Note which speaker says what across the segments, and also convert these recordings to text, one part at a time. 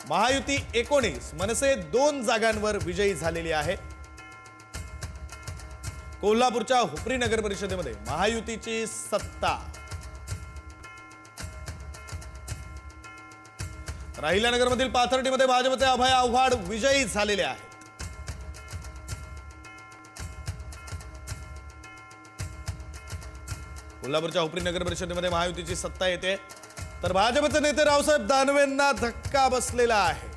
Speaker 1: महायुती 19, मनसे 2 जागांवर विजयी झालेली आहे। कोल्हापूरच्या हुपरी नगर परिषदेमध्ये महायुतीची सत्ता। राहिल्यानगरमधील पाथर्डीमध्ये भाजपचे अभय आव्हाड विजयी झालेले आहेत। कोल्हापूरच्या हुपरी नगर परिषदेमध्ये महायुतीची सत्ता येते, तर भाजपचे नेते रावसाहेब दानवेंना धक्का बसलेला आहे।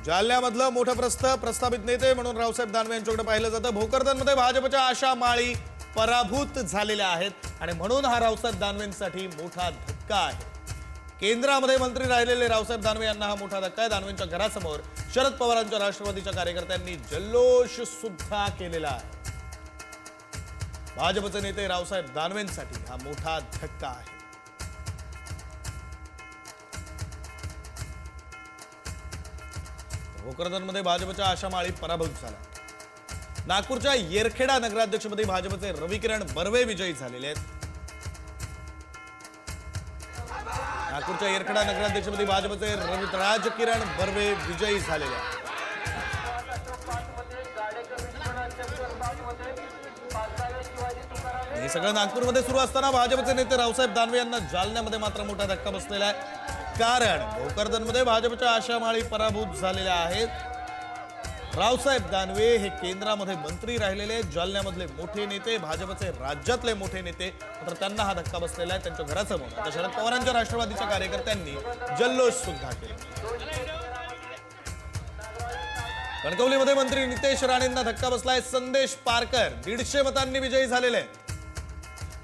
Speaker 1: जालन्यामधलं मोठं प्रस्थापित नेते म्हणून रावसाहेब दानवे यांच्याकडे पाहिलं जातं। भोकरदनमध्ये भाजपच्या आशा माळी पराभूत झालेल्या आहेत आणि म्हणून हा रावसाहेब दानवेंसाठी मोठा धक्का आहे। केंद्रामध्ये मंत्री राहिलेले रावसाहेब दानवे यांना हा मोठा धक्का आहे। दानवेंच्या घरासमोर शरद पवारांच्या राष्ट्रवादीच्या कार्यकर्त्यांनी जल्लोष सुद्धा केलेला आहे। भाजपचे नेते रावसाहेब दानवेंसाठी हा मोठा धक्का आहे। भोकरदनमध्ये भाजपच्या आशा माळी पराभूत झाल्या। नागपूरच्या येरखेडा नगराध्यक्षपदी भाजपचे रविकिरण बर्वे विजयी झालेले आहेत। नागपूरच्या येरखेडा नगराध्यक्षपदी भाजपचे राजकिरण बर्वे विजयी झालेले आहेत। हे सगळं नागपूरमध्ये सुरू असताना भाजपचे नेते रावसाहेब दानवे यांना जालन्यामध्ये मात्र मोठा धक्का बसलेला आहे। कारण भोकरदनमध्ये भाजपच्या आशा माळी पराभूत झालेल्या आहेत। रावसाहेब दानवे हे केंद्रामध्ये मंत्री राहिलेले जालन्यामधले मोठे नेते, भाजपचे राज्यातले मोठे नेते, मात्र त्यांना हा धक्का बसलेला आहे। त्यांच्या घरासमोर आता शरद पवारांच्या राष्ट्रवादीच्या कार्यकर्त्यांनी जल्लोष सुद्धा केला। कणकवलीमध्ये मंत्री नितेश राणेंना धक्का बसलाय। संदेश पारकर 150 मतांनी विजयी झालेले आहेत।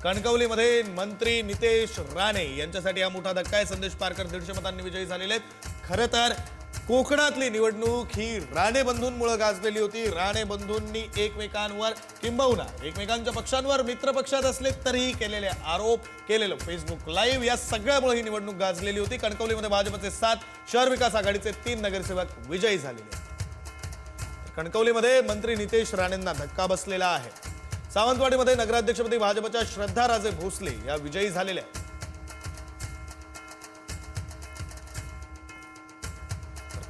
Speaker 1: कणकवलीमध्ये मंत्री नितेश राणे यांच्यासाठी हा मोठा धक्का आहे। संदेश पारकर 150 मतांनी विजयी झालेले आहेत। खरं तर कोकणातली निवडणूक ही राणे बंधूंमुळे गाजलेली होती। राणे बंधूंनी एकमेकांवर किंबहुना एकमेकांच्या पक्षांवर मित्र पक्षात असले तरीही केलेले आरोप, केलेलं फेसबुक लाईव्ह या सगळ्यामुळे ही निवडणूक गाजलेली होती। कणकवलीमध्ये भाजपचे 7, शहर विकास आघाडीचे 3 नगरसेवक विजयी झालेले आहेत। कणकवलीमध्ये मंत्री नितेश राणेंना धक्का बसलेला आहे। सावंतवाडीमध्ये नगराध्यक्षपदी भाजपच्या श्रद्धा राजे भोसले या विजयी झालेल्या आहेत।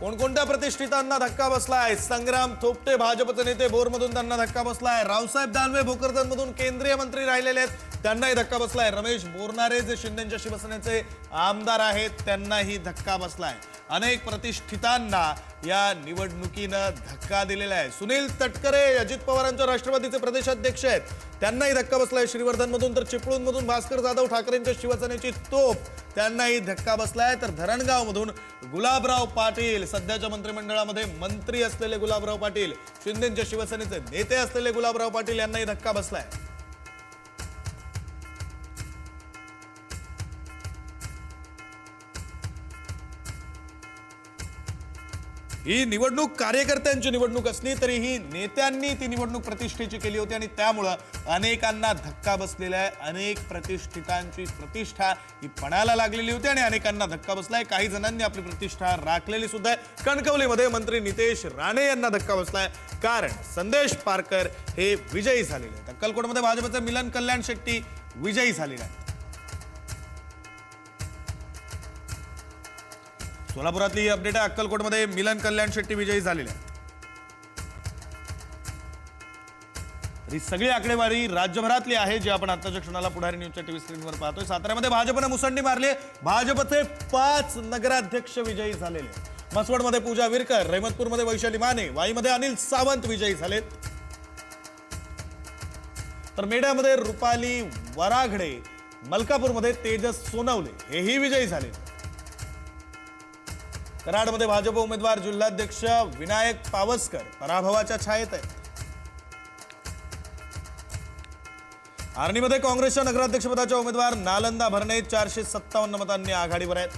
Speaker 1: कोणकोणत्या प्रतिष्ठितांना धक्का बसलाय? संग्राम थोपटे भाजपचे नेते भोरमधून त्यांना धक्का बसलाय। रावसाहेब दानवे भोकरदनमधून केंद्रीय मंत्री राहिलेले आहेत, त्यांनाही धक्का बसलाय। रमेश बोरनारे जे शिंदेच्या शिवसेनेचे आमदार आहेत, त्यांनाही धक्का बसलाय। अनेक प्रतिष्ठितांना या निवडणुकीनं धक्का दिलेला आहे। सुनील तटकरे अजित पवारांच्या राष्ट्रवादीचे प्रदेशाध्यक्ष आहेत, त्यांनाही धक्का बसलाय श्रीवर्धनमधून। तर चिपळूणमधून भास्कर जाधव ठाकरेंच्या शिवसेनेची तोप, त्यांनाही धक्का बसलाय। तर धरणगावमधून गुलाबराव पाटील, सध्याच्या मंत्रिमंडळामध्ये मंत्री असलेले गुलाबराव पाटील, शिंदेच्या शिवसेनेचे नेते असलेले गुलाबराव पाटील यांनाही धक्का बसलाय। ही निवडणूक कार्यकर्त्यांची निवडणूक असली तरीही नेत्यांनी ती निवडणूक प्रतिष्ठेची केली होती आणि त्यामुळे अनेकांना धक्का बसलेला आहे। अनेक प्रतिष्ठितांची प्रतिष्ठा ही पणाला लागलेली होती आणि अनेकांना धक्का बसलाय। काही जणांनी आपली प्रतिष्ठा राखलेली सुद्धा आहे। कणकवलीमध्ये मंत्री नितेश राणे यांना धक्का बसलाय, कारण संदेश पारकर हे विजयी झालेले आहेत। अक्कलकोटमध्ये भाजपचे मिलन कल्याण शेट्टी विजयी झालेले आहेत। सोलापुरातली ही अपडेट आहे। अक्कलकोटमध्ये मिलन कल्याण शेट्टी विजयी झालेले आहेत। ही सगळी आकडेवारी राज्यभरातली आहे, जी आपण आताच्या क्षणाला पुढारी न्यूजच्या टीव्ही स्क्रीनवर पाहतोय। साताऱ्यामध्ये भाजपने मुसंडी मारली। भाजपचे 5 नगराध्यक्ष विजयी झालेले। मसवडमध्ये पूजा विरकर, रहमतपूरमध्ये वैशाली माने, वाईमध्ये अनिल सावंत विजयी झालेत। तर मेढ्यामध्ये रुपाली वराघडे, मलकापूरमध्ये तेजस सोनवणे हेही विजयी झाले। कराडमध्ये भाजप उमेदवार जिल्हाध्यक्ष विनायक पावसकर पराभवाच्या छायेत आहेत। आर्णीमध्ये काँग्रेसच्या नगराध्यक्षपदाच्या उमेदवार नालंदा भरणे 457 मतांनी आघाडीवर आहेत।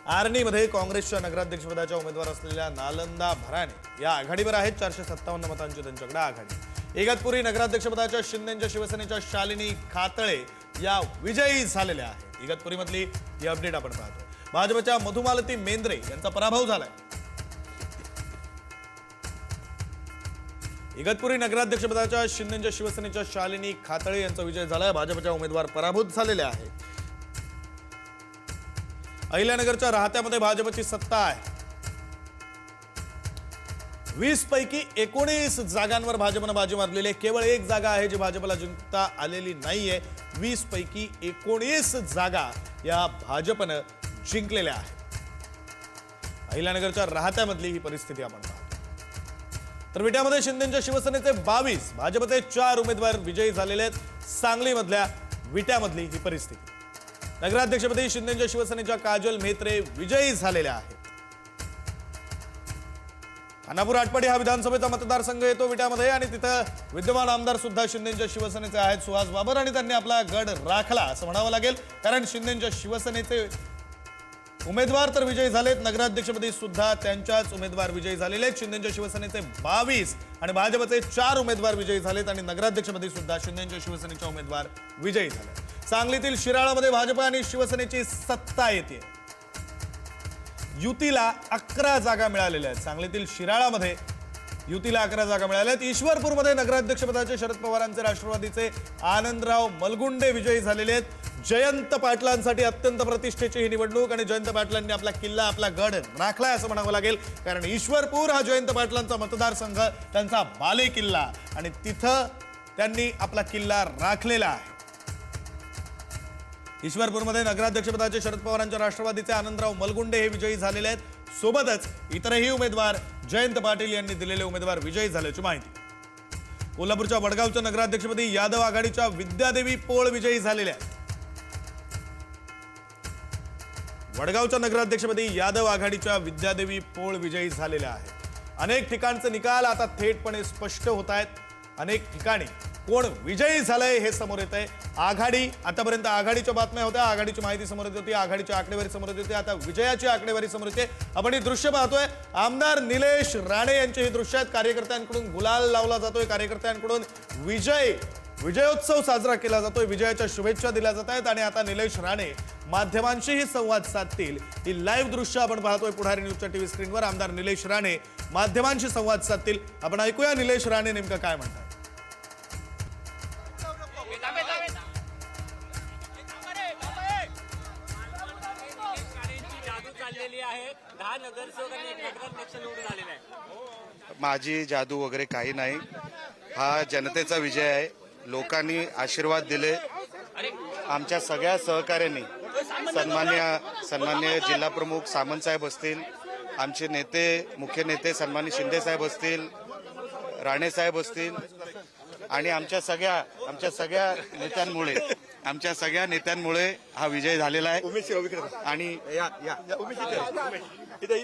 Speaker 1: आर्णीमध्ये काँग्रेसच्या नगराध्यक्षपदाच्या उमेदवार असलेल्या नालंदा भराणे या आघाडीवर आहेत। 457 मतांची त्यांच्याकडे आघाडी। इगतपुरी नगराध्यक्षपदाच्या शिंदेच्या शिवसेनेच्या शालिनी खातळे या विजयी झालेल्या आहेत। इगतपुरीमधली ही अपडेट आपण पाहतो। भाजपच्या मधुमालती मेंद्रे यांचा पराभव झालाय। इगतपुरी नगराध्यक्षपदाच्या शिंदेच्या शिवसेनेच्या शालिनी खातळे यांचा विजय झालाय। भाजपच्या उमेदवार पराभूत झालेले आहेत। अहिल्यानगरच्या राहत्यामध्ये भाजपची सत्ता आहे. 20 पैकी 19 जागांवर भाजपनं बाजी मारलेली आहे. केवळ एक जागा आहे जी भाजपला जिंकता आलेली नाहीये. 20 पैकी 19 जागा या भाजपनं जिंकलेल्या आहेत. अहिल्यानगरच्या राहत्यामधली ही परिस्थिती आपण पाहतो. तर विट्यामध्ये शिंदेच्या शिवसेनेचे 22, भाजपचे 4 उमेदवार विजयी झालेले आहेत. सांगलीमधल्या विट्यामधली ही परिस्थिती. नगराध्यक्षपदी शिंदेच्या शिवसेनेच्या काजल म्हेत्रे विजयी झालेल्या आहेत. खानापूर आटपाडी हा विधानसभेचा मतदारसंघ येतो विट्यामध्ये आणि तिथं विद्यमान आमदार सुद्धा शिंदेच्या शिवसेनेचे आहेत, सुहास बाबर, आणि त्यांनी आपला गड राखला असं म्हणावं लागेल. कारण शिंदेच्या शिवसेनेचे उमेदवार तर विजयी झालेत. नगराध्यक्षपदी सुद्धा त्यांच्याच उमेदवार विजयी झालेले आहेत. शिंदेच्या शिवसेनेचे 22 आणि भाजपचे 4 उमेदवार विजयी झालेत आणि नगराध्यक्षपदी सुद्धा शिंदेच्या शिवसेनेचे उमेदवार विजयी झाले. सांगलीतील शिराळामध्ये भाजप आणि शिवसेनेची सत्ता येते. युतीला 11 जागा मिळालेल्या आहेत. सांगलीतील शिराळामध्ये युतीला 11 जागा मिळाल्या आहेत. ईश्वरपूरमध्ये नगराध्यक्षपदाचे शरद पवारांचे राष्ट्रवादीचे आनंदराव मलगुंडे विजयी झालेले आहेत. जयंत पाटलांसाठी अत्यंत प्रतिष्ठेची ही निवडणूक आणि जयंत पाटलांनी आपला किल्ला, आपला गड राखलाय असं म्हणावं लागेल. कारण ईश्वरपूर हा जयंत पाटलांचा मतदारसंघ, त्यांचा बाले किल्ला, आणि तिथं त्यांनी आपला किल्ला राखलेला आहे. ईश्वरपूरमध्ये नगराध्यक्षपदाचे शरद पवारांच्या राष्ट्रवादीचे आनंदराव मलगुंडे हे विजयी झालेले आहेत. सोबतच इतरही उमेदवार जयंत पाटील यांनी दिलेले उमेदवार विजयी झाल्याची माहिती. कोल्हापूरच्या वडगावच्या नगराध्यक्षपदी यादव आघाडीच्या विद्यादेवी पोळ विजयी झालेल्या आहेत. वडगावच्या नगराध्यक्षपदी यादव आघाडीच्या विद्यादेवी पोळ विजयी झालेल्या आहेत. अनेक ठिकाणचे निकाल आता थेटपणे स्पष्ट होत आहेत. अनेक ठिकाणी कोण विजयी झालंय हे समोर येत आहे. आघाडी, आतापर्यंत आघाडीच्या बातम्या होत्या, आघाडीची माहिती समोर येत होती, आघाडीची आकडेवारी समोर येत होती. आता विजयाची आकडेवारी समोर येते. आपण ही दृश्य पाहतोय. आमदार निलेश राणे यांची ही दृश्य आहेत. कार्यकर्त्यांकडून गुलाल लावला जातोय, कार्यकर्त्यांकडून विजयोत्सव साजरा केला जातोय, विजयाच्या शुभेच्छा दिल्या जात आहेत. आणि आता निलेश राणे माध्यमांशीही संवाद साधतील. ही लाईव्ह दृश्य आपण पाहतोय पुढारी न्यूजच्या टीव्ही स्क्रीनवर. आमदार निलेश राणे माध्यमांशी संवाद साधतील. आपण ऐकूया निलेश राणे नेमकं काय म्हणतात.
Speaker 2: माझी जादू वगैरे काही नाही. हा जनतेचा विजय आहे. लोकांनी आशीर्वाद दिले. आमच्या सगळ्या सहकार्यांनी, सन्मान्य जिल्हा प्रमुख सामंत साहेब असतील, आमचे नेते, मुख्य नेते सन्मान्य शिंदे साहेब असतील, राणे साहेब असतील, आणि आमच्या सगळ्या नेत्यांमुळे हा विजय झालेला आहे. आणि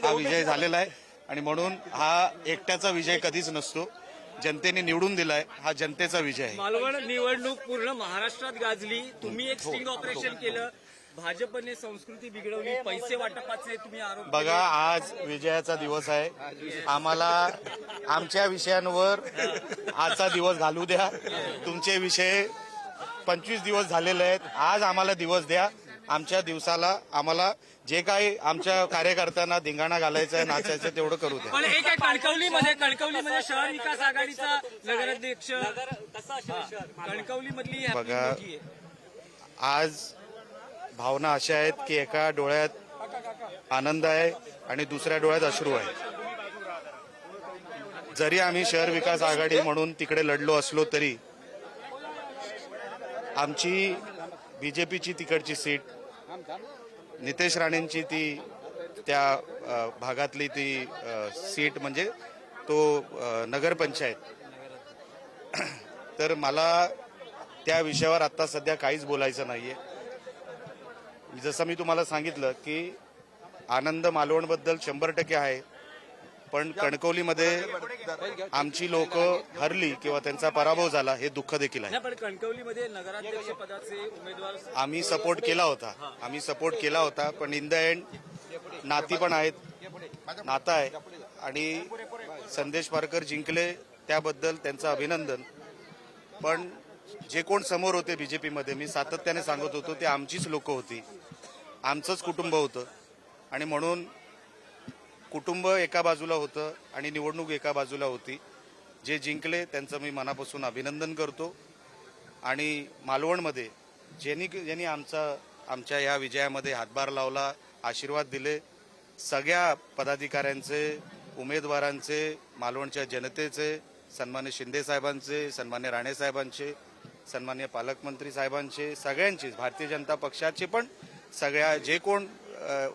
Speaker 2: हा विजय झालेला आहे आणि म्हणून हा एकट्याचा विजय कधीच नसतो. जनतेने निवडून दिलाय, हा जनतेचा विजय आहे.
Speaker 3: मालवण निवडणूक पूर्ण महाराष्ट्रात गाजली. तुम्ही एक स्टिंग ऑपरेशन केलं. भाजपने संस्कृती बिघडवली, पैसे वाटपाचे तुम्ही आरोप केले.
Speaker 2: बघा, आज विजयाचा दिवस आहे. आम्हाला आमच्या विषयांवर आजचा दिवस घालू द्या. तुमचे विषय 25 दिवस झालेले आहेत. आज आम्हाला दिवस द्या. आमच्या दिवसाला आम्हाला जे काही आमच्या कार्यकर्त्यांना धिंगाणा घालायचं आहे, नाचायचं, तेवढं करू द्या.
Speaker 3: पण एक आहे कणकवलीमध्ये शहर विकास आघाडीचा नगराध्यक्ष कणकवली मधली
Speaker 2: बघा, आज भावना अशा आहेत की एका डोळ्यात आनंद आहे आणि दुसऱ्या डोळ्यात अश्रू आहे. जरी आम्ही शहर विकास आघाडी म्हणून तिकडे लढलो असलो तरी आमची बीजेपीची तिकडची सीट, नितेश राणेंची ती त्या भागातली ती सीट म्हणजे तो नगरपंचायत. तर मला त्या विषयावर आता सध्या काहीच बोलायचं नाहीये. जसं मी तुम्हाला सांगितलं की आनंद मालवणबद्दल 100% आहे, पण कणकवलीमध्ये आमची लोक हरली किंवा त्यांचा पराभव झाला हे दुःख देखील आहे.
Speaker 3: पण कणकवलीमध्ये नगराध्यक्ष पदाचे उमेदवार
Speaker 2: आम्ही सपोर्ट केला होता, पण इन द एंड नाती पण आहेत, नातं आहे आणि संदेश पारकर जिंकले, त्याबद्दल त्यांचं अभिनंदन. पण जे कोण समोर होते बीजेपीमध्ये, मी सातत्याने सांगत होतो, ते आमचीच लोक होती, आमचंच कुटुंब होतं. आणि म्हणून कुटुंब एका बाजूला होतं आणि निवडणूक एका बाजूला होती. जे जिंकले त्यांचं मी मनापासून अभिनंदन करतो. आणि मालवणमध्ये ज्यांनी आमचा आमच्या या विजयामध्ये हातभार लावला, आशीर्वाद दिले. सगळ्या पदाधिकाऱ्यांचे, उमेदवारांचे, मालवणच्या जनतेचे, सन्मान्य शिंदे साहेबांचे, सन्मान्य राणे साहेबांचे, सन्मान्य पालकमंत्री साहेबांचे, सगळ्यांचीच, भारतीय जनता पक्षाचे पण सगळ्या जे कोण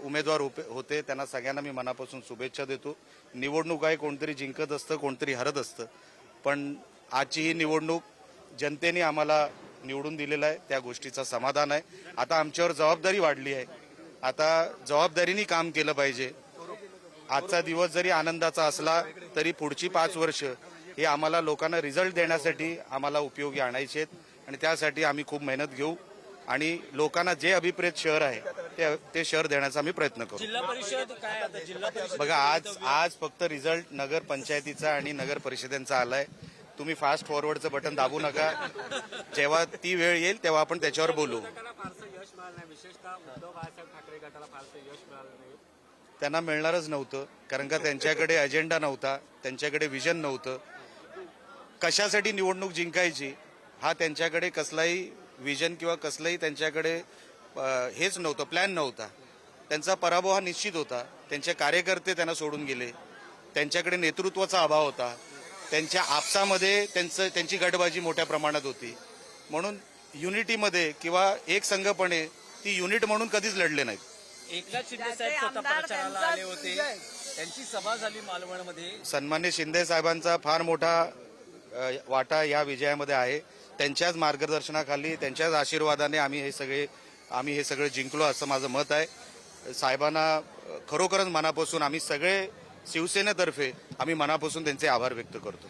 Speaker 2: उमेदवार होते त्यांना सगळ्यांना मी मनापासून शुभेच्छा देतो. निवडणूक आहे, कोणतरी जिंकत असतं, कोणतरी हरत असतं, पण आजची ही निवडणूक जनतेने आम्हाला निवडून दिलेलं आहे, त्या गोष्टीचं समाधान आहे. आता आमच्यावर जबाबदारी वाढली आहे, आता जबाबदारीने काम केलं पाहिजे. आजचा दिवस जरी आनंदाचा असला तरी पुढची 5 वर्ष हे आम्हाला लोकांना रिझल्ट देण्यासाठी आम्हाला उपयोगी आणायचे आहेत आणि त्यासाठी आम्ही खूप मेहनत घेऊ आणि लोकांना जे अभिप्रेत शहर आहे ते शहर देण्याचा आम्ही प्रयत्न करू.
Speaker 3: जिल्हा परिषद काय आता जिल्हा परिषद
Speaker 2: बघा, आज फक्त रिझल्ट नगर पंचायतीचा आणि नगर परिषदेचा आलाय. तुम्ही फास्ट फॉरवर्डचं बटन दाबू नका. जेव्हा ती वेळ येईल तेव्हा आपण त्याच्यावर बोलू. त्यांना मिळणारच नव्हतं, कारण का त्यांच्याकडे अजेंडा नव्हता, त्यांच्याकडे विजन नव्हतं. कशासाठी निवडणूक जिंकायची हा त्यांच्याकडे कसलाही विजन किंवा कसलाही त्यांच्याकडे हेच नव्हतं, प्लॅन नव्हता. त्यांचा पराभव हा निश्चित होता. त्यांचे कार्यकर्ते त्यांना सोडून गेले, त्यांच्याकडे नेतृत्वाचा अभाव होता, त्यांच्या आपसामध्ये त्यांची गटबाजी मोठ्या प्रमाणात होती. म्हणून युनिटीमध्ये किंवा एक संघपणे ती युनिट म्हणून कधीच लढले नाहीत.
Speaker 3: एकनाथ शिंदे साहेब स्वतः प्रचाराला आले होते, त्यांची सभा झाली मालवणमध्ये.
Speaker 2: सन्मान्य शिंदे साहेबांचा फार मोठा वाटा या विजयामध्ये आहे. त्यांच्याच मार्गदर्शनाखाली, त्यांच्याच आशीर्वादाने आम्ही हे सगळे जिंकलो असं माझं मत आहे. साहेबांना खरोखरच मनापासून आम्ही सगळे शिवसेनेतर्फे आम्ही मनापासून त्यांचे आभार व्यक्त करतो.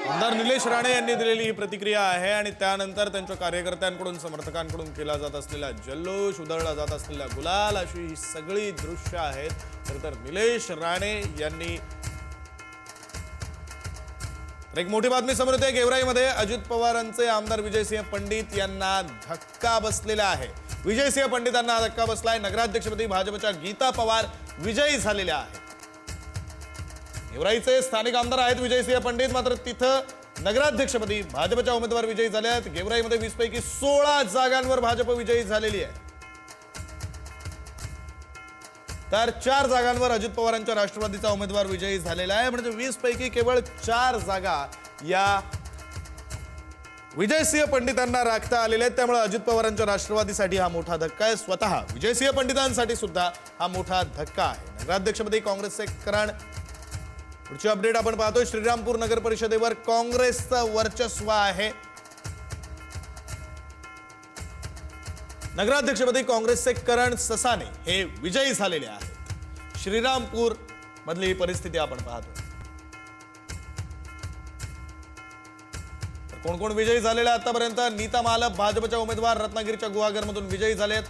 Speaker 1: आमदार निलेश राणे यांनी दिलेली ही प्रतिक्रिया आहे आणि त्यानंतर त्यांच्या कार्यकर्त्यांकडून, समर्थकांकडून केला जात असलेला जल्लोष, उधळला जात असलेला गुलाल, अशी ही सगळी दृश्य आहेत. तर निलेश राणे यांनी एक मोठी बातमी समोर येते. गेवराईमध्ये अजित पवारांचे आमदार विजयसिंह पंडित यांना धक्का बसलेला आहे. विजयसिंह पंडितांना धक्का बसलाय. नगराध्यक्षपदी भाजपच्या गीता पवार विजयी झालेल्या आहेत. गेवराईचे स्थानिक आमदार आहेत विजयसिंह पंडित, मात्र तिथं नगराध्यक्षपदी भाजपच्या उमेदवार विजयी झाले आहेत. गेवराईमध्ये 20 पैकी 16 जागांवर भाजप विजयी झालेली आहे, तर 4 जागांवर अजित पवारांच्या राष्ट्रवादीचा उमेदवार विजयी झालेला आहे. म्हणजे 20 पैकी केवळ 4 जागा या विजयसिंह पंडितांना राखता आलेल्या आहेत. त्यामुळे अजित पवारांच्या राष्ट्रवादीसाठी हा मोठा धक्का आहे. स्वतः विजयसिंह पंडितांसाठी सुद्धा हा मोठा धक्का आहे. नगराध्यक्षपदी काँग्रेसचे करण. पुढची अपडेट आपण पाहतोय. श्रीरामपूर नगर परिषदेवर काँग्रेसचं वर्चस्व आहे. नगराध्यक्षपदी काँग्रेसचे करण ससाने हे विजयी झालेले आहेत. श्रीरामपूर मधली ही परिस्थिती आपण पाहतोय. कोण कोण विजयी झालेले आतापर्यंत? नीता मालप भाजपच्या उमेदवार रत्नागिरीच्या गुहागरमधून विजयी झालेत.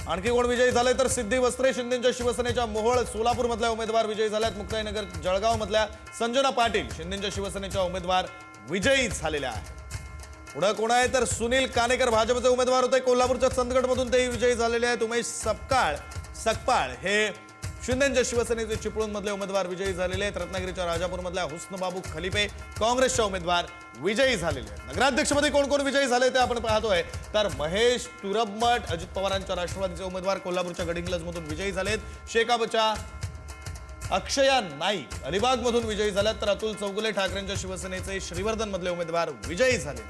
Speaker 1: आणखी कोण विजयी झाले तर सिद्धी वस्त्रे शिंदेच्या शिवसेनेच्या मोहोळ सोलापूर मधल्या उमेदवार विजयी झाल्यात. मुक्ताईनगर जळगाव मधल्या संजना पाटील शिंदेच्या शिवसेनेच्या उमेदवार विजयी झालेल्या आहेत. पुढे कोण आहे तर सुनील कानेकर भाजपचे उमेदवार होते. कोल्हापूरच्या चंदगड मधून तेही विजयी झालेले आहेत. उमेश सकपाळ हे शिंदेच्या शिवसेनेचे चिपळूण मधले उमेदवार विजयी झालेले आहेत. रत्नागिरीच्या राजापूर मधल्या हुस्नबाबू खलिफे काँग्रेसच्या उमेदवार विजयी झालेले आहेत. नगराध्यक्षपदी कोण कोण विजयी झाले ते आपण पाहतोय. तर महेश तुरबमठ अजित पवारांच्या राष्ट्रवादीचे उमेदवार कोल्हापूरच्या गडिंग्लज मधून विजयी झालेत. शेकापच्या अक्षया नाईक अलिबाग मधून विजयी झाल्यात. तर अतुल चौगुले ठाकरेंच्या शिवसेनेचे श्रीवर्धन मधले उमेदवार विजयी झाले.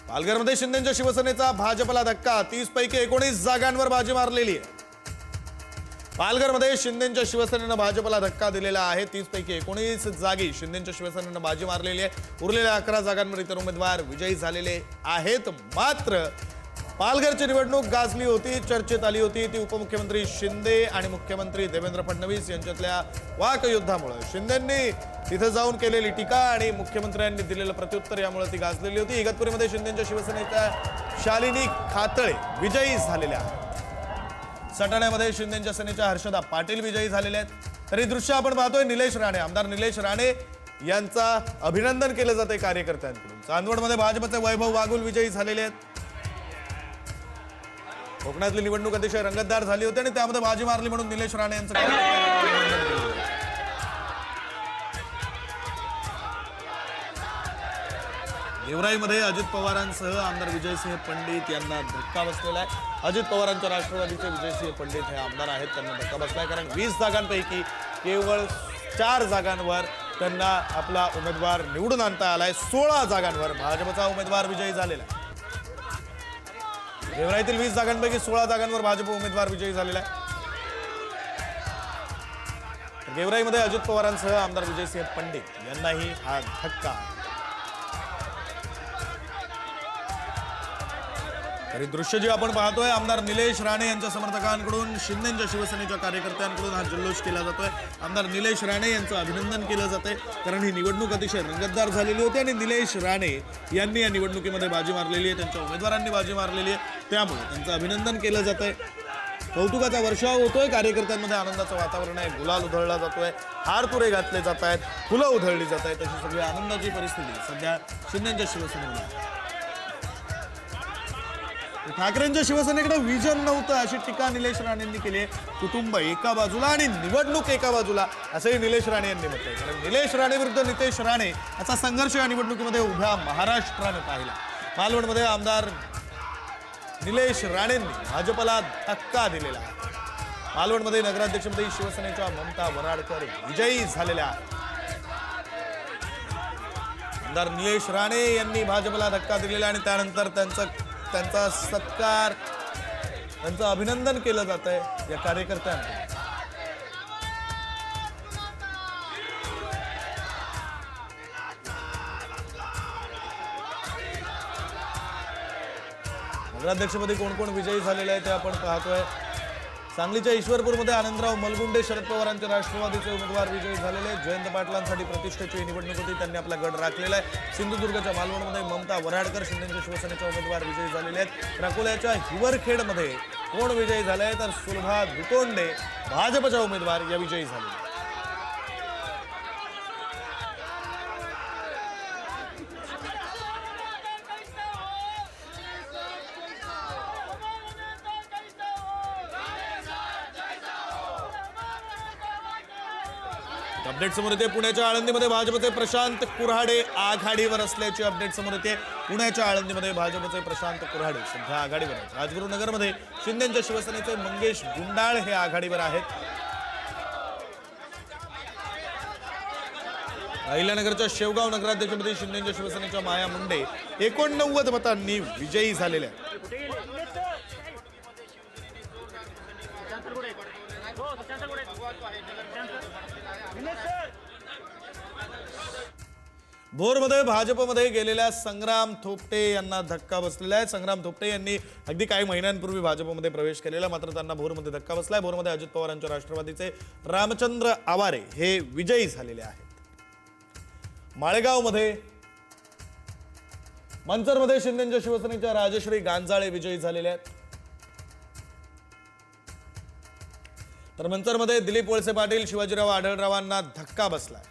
Speaker 1: पालघरमध्ये शिंदेच्या शिवसेनेचा भाजपला धक्का. 30 पैकी 19 जागांवर बाजी मारलेली आहे. पालघरमध्ये शिंदेच्या शिवसेनेनं भाजपला धक्का दिलेला आहे. 30 पैकी 19 जागी शिंदेच्या शिवसेनेनं बाजी मारलेली आहे. उरलेल्या 11 जागांवर इतर उमेदवार विजयी झालेले आहेत. मात्र पालघरची निवडणूक गाजली होती, चर्चेत आली होती. ती उपमुख्यमंत्री शिंदे आणि मुख्यमंत्री देवेंद्र फडणवीस यांच्यातल्या वाकयुद्धामुळे, शिंदेंनी तिथे जाऊन केलेली टीका आणि मुख्यमंत्र्यांनी दिलेलं प्रत्युत्तर, यामुळे ती गाजलेली होती. इगतपुरीमध्ये शिंदेच्या शिवसेनेच्या शालिनी खातळे विजयी झालेल्या आहेत. सटाण्यामध्ये शिंदेच्या सेनेच्या हर्षदा पाटील विजयी झालेले आहेत. तर ही दृश्य आपण पाहतोय. निलेश राणे, आमदार निलेश राणे यांचा अभिनंदन केलं जाते कार्यकर्त्यांकडून. चांदवडमध्ये भाजपचे वैभव वागुल विजयी झालेले आहेत. कोकणातली निवडणूक अतिशय रंगतदार झाली होती आणि त्यामध्ये बाजी मारली म्हणून निलेश राणे यांचं कार्यकर्त्यांनी गेवराईमध्ये अजित पवारांसह आमदार विजयसिंह पंडित यांना धक्का बसलेला आहे. अजित पवारांच्या राष्ट्रवादीचे विजयसिंह पंडित हे आमदार आहेत, त्यांना धक्का बसलाय कारण 20 जागांपैकी केवळ 4 जागांवर त्यांना आपला उमेदवार निवडून आणता आलाय. 16 जागांवर भाजपचा उमेदवार विजयी झालेला आहे. गेवराईतील 20 जागांपैकी 16 जागांवर भाजप उमेदवार विजयी झालेला आहे. गेवराईमध्ये अजित पवारांसह आमदार विजयसिंह पंडित यांनाही हा धक्का. तरी दृश्य जे आपण पाहतोय, आमदार निलेश राणे यांच्या समर्थकांकडून शिंदेच्या शिवसेनेच्या कार्यकर्त्यांकडून हा जल्लोष केला जातोय. आमदार निलेश राणे यांचं अभिनंदन केलं जातंय कारण ही निवडणूक अतिशय रंगतदार झालेली होती आणि निलेश राणे यांनी या निवडणुकीमध्ये बाजी मारलेली आहे, त्यांच्या उमेदवारांनी बाजी मारलेली आहे, त्यामुळे त्यांचं अभिनंदन केलं जातंय. कौतुकाचा वर्षाव होतोय, कार्यकर्त्यांमध्ये आनंदाचं वातावरण आहे, गुलाल उधळला जातोय, हार तुरे घातले जात आहेत, फुलं उधळली जात आहेत, अशी सगळी आनंदाची परिस्थिती सध्या शिंदेच्या शिवसेनेमध्ये आहे. ठाकरेंच्या शिवसेनेकडे विजन नव्हतं अशी टीका निलेश राणेंनी केली आहे. कुटुंब एका बाजूला आणि निवडणूक एका बाजूला असंही निलेश राणे यांनी म्हटलंय. कारण निलेश राणे विरुद्ध नितेश राणे याचा संघर्ष या निवडणुकीमध्ये उभ्या महाराष्ट्राने पाहिला. मालवणमध्ये आमदार निलेश राणेंनी भाजपला धक्का दिलेला आहे. मालवणमध्ये नगराध्यक्षपदी शिवसेनेच्या ममता वराडकर विजयी झालेल्या आहेत. आमदार निलेश राणे यांनी भाजपला धक्का दिलेला आणि त्यानंतर त्यांचा सत्कार, त्यांचं अभिनंदन केलं जात आहे या कार्यकर्त्यांना. नगराध्यक्षपदी कोण कोण विजयी झालेले आहे ते आपण पाहतोय. सांगलीच्या ईश्वरपूरमध्ये आनंदराव मलगुंडे शरद पवारांचे राष्ट्रवादीचे उमेदवार विजयी झालेले. जयंत पाटलांसाठी प्रतिष्ठेची निवडणूक होती, त्यांनी आपला गड राखलेला आहे. सिंधुदुर्गच्या मालवणमध्ये ममता वराडकर शिंदेच्या शिवसेनेचे उमेदवार विजयी झालेले आहेत. अकोल्याच्या हिवरखेडमध्ये कोण विजयी झाले आहे तर सुलभा दुतोंडे भाजपच्या उमेदवार या विजयी झालेले. अपडेट समोर येते. पुण्याच्या आळंदीमध्ये भाजपचे प्रशांत कुऱ्हाडे आघाडीवर असल्याची अपडेट समोर येते. पुण्याच्या आळंदीमध्ये भाजपचे प्रशांत कुऱ्हाडे सध्या आघाडीवर आहेत. राजगुरुनगरमध्ये शिंदेच्या शिवसेनेचे मंगेश गुंडाळ हे आघाडीवर आहेत. अहिल्यानगरच्या शेवगाव नगराध्यक्षपदी शिंदेच्या शिवसेनेच्या माया मुंडे 89 मतांनी विजयी झालेल्या आहेत. भोरमध्ये भाजपमध्ये गेलेल्या संग्राम थोपटे यांना धक्का बसलेला आहे. संग्राम थोपटे यांनी अगदी काही महिन्यांपूर्वी भाजपमध्ये प्रवेश केलेला, मात्र त्यांना भोरमध्ये धक्का बसलाय. भोरमध्ये अजित पवारांच्या राष्ट्रवादीचे रामचंद्र आवारे हे विजयी झालेले आहेत. माळेगावमध्ये मंचरमध्ये शिंदेच्या शिवसेनेच्या राजश्री गांजाळे विजयी झालेले आहेत. तर मंचरमध्ये दिलीप वळसे पाटील शिवाजीराव आढळरावांना धक्का बसलाय.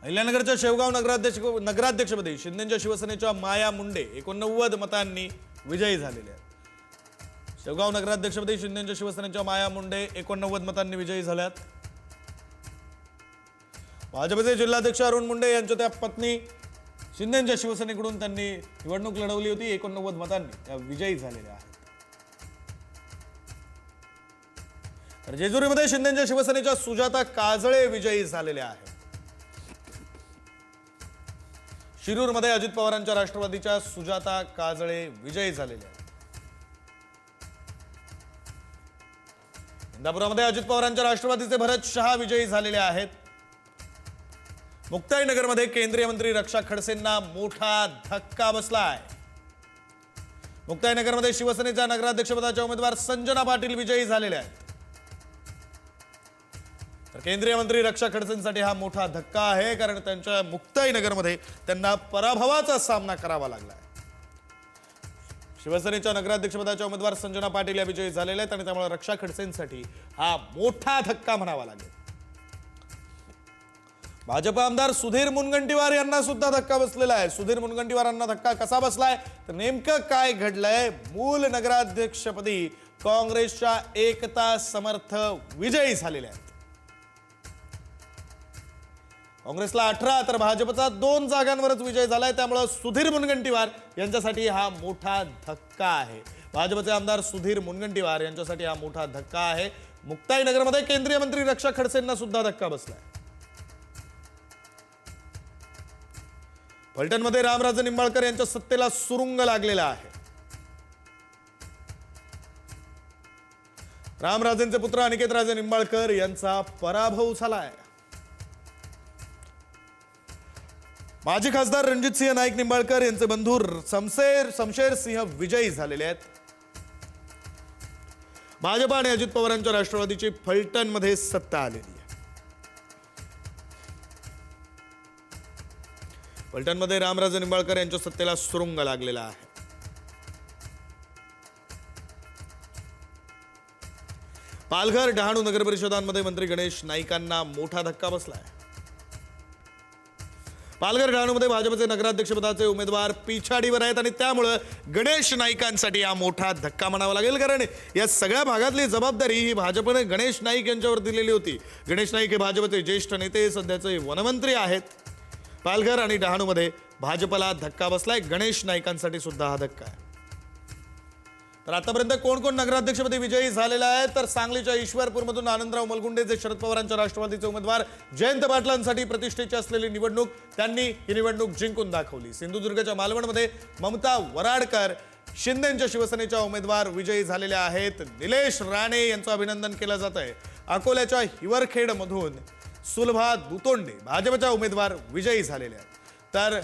Speaker 1: अहिल्यानगरच्या शेवगाव नगराध्यक्षपदी शिंदेच्या शिवसेनेच्या माया मुंडे 89 मतांनी विजयी झालेले आहेत. शेवगाव नगराध्यक्षपदी शिंदेच्या शिवसेनेच्या माया मुंडे 89 मतांनी विजयी झाल्यात. भाजपचे जिल्हाध्यक्ष अरुण मुंडे यांच्या त्या पत्नी शिंदेच्या शिवसेनेकडून त्यांनी निवडणूक लढवली होती. 89 मतांनी त्या विजयी झालेल्या आहेत. तर जेजुरीमध्ये शिंदेच्या शिवसेनेच्या सुजाता काजळे विजयी झालेल्या आहेत. शिरूरमध्ये अजित पवारांच्या राष्ट्रवादीच्या सुजाता काजळे विजयी झालेले आहेत. इंदापुरामध्ये अजित पवारांच्या राष्ट्रवादीचे भरत शहा विजयी झालेले आहेत. मुक्ताईनगरमध्ये केंद्रीय मंत्री रक्षा खडसेंना मोठा धक्का बसलाय. मुक्ताईनगरमध्ये शिवसेनेच्या नगराध्यक्षपदाच्या उमेदवार संजना पाटील विजयी झालेले आहेत. तर केंद्रीय मंत्री रक्षा खडसेंसाठी हा मोठा धक्का आहे, कारण त्यांच्या मुक्ताईनगरमध्ये त्यांना पराभवाचा सामना करावा लागला. शिवसेनेच्या नगराध्यक्षपदाच्या उमेदवार संजना पाटील या विजयी झालेल्या आहेत आणि त्यामुळे रक्षा खडसेंसाठी हा मोठा धक्का म्हणावा लागेल. भाजप आमदार सुधीर मुनगंटीवार यांना सुद्धा धक्का बसलेला आहे. सुधीर मुनगंटीवारांना धक्का कसा बसलाय तर नेमकं काय घडलंय? मूल नगराध्यक्षपदी काँग्रेसच्या एकता समर्थ विजयी झालेले आहेत. काँग्रेसला 18 तर भाजपचा 2 जागांवरच विजय झालाय. त्यामुळे सुधीर मुनगंटीवार यांच्यासाठी हा मोठा धक्का आहे. भाजपचे आमदार सुधीर मुनगंटीवार यांच्यासाठी हा मोठा धक्का आहे. मुक्ताईनगरमध्ये केंद्रीय मंत्री रक्षा खडसेंना सुद्धा धक्का बसलाय. फलटणमध्ये रामराजे निंबाळकर यांच्या सत्तेला सुरुंग लागलेला आहे. रामराजेंचे पुत्र अनिकेतराजे निंबाळकर यांचा पराभव झालाय. माजी खासदार रणजितसिंह नाईक निंबाळकर यांचे बंधू शमशेर सिंह विजयी झालेले आहेत. भाजप आणि अजित पवारांच्या राष्ट्रवादीची फलटणमध्ये सत्ता आलेली आहे. फलटणमध्ये रामराजे निंबाळकर यांच्या सत्तेला सुरुंग लागलेला आहे. पालघर डहाणू नगर परिषदांमध्ये मंत्री गणेश नाईकांना मोठा धक्का बसलाय. पालघर डहाणूमध्ये भाजपचे नगराध्यक्षपदाचे उमेदवार पिछाडीवर आहेत आणि त्यामुळे गणेश नाईकांसाठी हा मोठा धक्का म्हणावा लागेल. कारण या सगळ्या भागातली जबाबदारी ही भाजपने गणेश नाईक यांच्यावर दिलेली होती. गणेश नाईक हे भाजपचे ज्येष्ठ नेते, सध्याचे वनमंत्री आहेत. पालघर आणि डहाणूमध्ये भाजपला धक्का बसलाय. गणेश नाईकांसाठी सुद्धा हा धक्का आहे. तर आतापर्यंत कोण कोण नगराध्यक्षपदी विजयी झालेला आहे तर सांगलीच्या ईश्वरपूरमधून आनंदराव मलगुंडे जे शरद पवारांच्या राष्ट्रवादीचे उमेदवार, जयंत पाटलांसाठी प्रतिष्ठेची असलेली निवडणूक, त्यांनी ही निवडणूक जिंकून दाखवली. सिंधुदुर्गच्या मालवणमध्ये ममता वराडकर शिंदेच्या शिवसेनेच्या उमेदवार विजयी झालेल्या आहेत. निलेश राणे यांचं अभिनंदन केलं जात आहे. अकोल्याच्या हिवरखेडमधून सुलभा दुतोंडे भाजपच्या उमेदवार विजयी झालेले आहेत. तर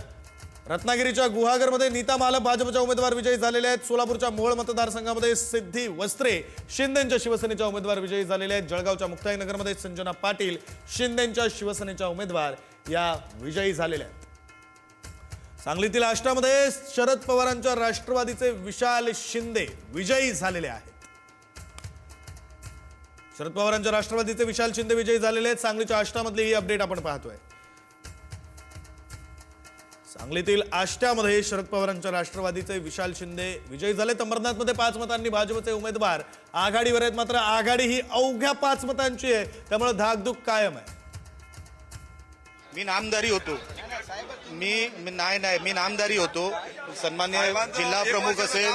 Speaker 1: रत्नागिरीच्या गुहागरमध्ये नीता मालप भाजपच्या उमेदवार विजयी झालेले आहेत. सोलापूरच्या मोहोळ मतदारसंघामध्ये सिद्धी वस्त्रे शिंदेच्या शिवसेनेच्या उमेदवार विजयी झालेले आहेत. जळगावच्या मुक्ताईनगरमध्ये संजना पाटील शिंदेच्या शिवसेनेच्या उमेदवार या विजयी झालेल्या आहेत. सांगलीतील आष्टामध्ये शरद पवारांच्या राष्ट्रवादीचे विशाल शिंदे विजयी झालेले आहेत. शरद पवारांच्या राष्ट्रवादीचे विशाल शिंदे विजयी झालेले आहेत. सांगलीच्या आष्टामधली ही अपडेट आपण पाहतोय. सांगलीतील आष्ट्यामध्ये शरद पवारांच्या राष्ट्रवादीचे विशाल शिंदे विजयी झाले. अंबरनाथमध्ये 5 मतांनी भाजपचे उमेदवार आघाडीवर आहेत. मात्र आघाडी ही अवघ्या 5 मतांची आहे. त्यामुळे धाकधूक कायम आहे.
Speaker 2: मी नामदारी होतो. मी नामदारी होतो. सन्मान्य जिल्हा प्रमुख असेल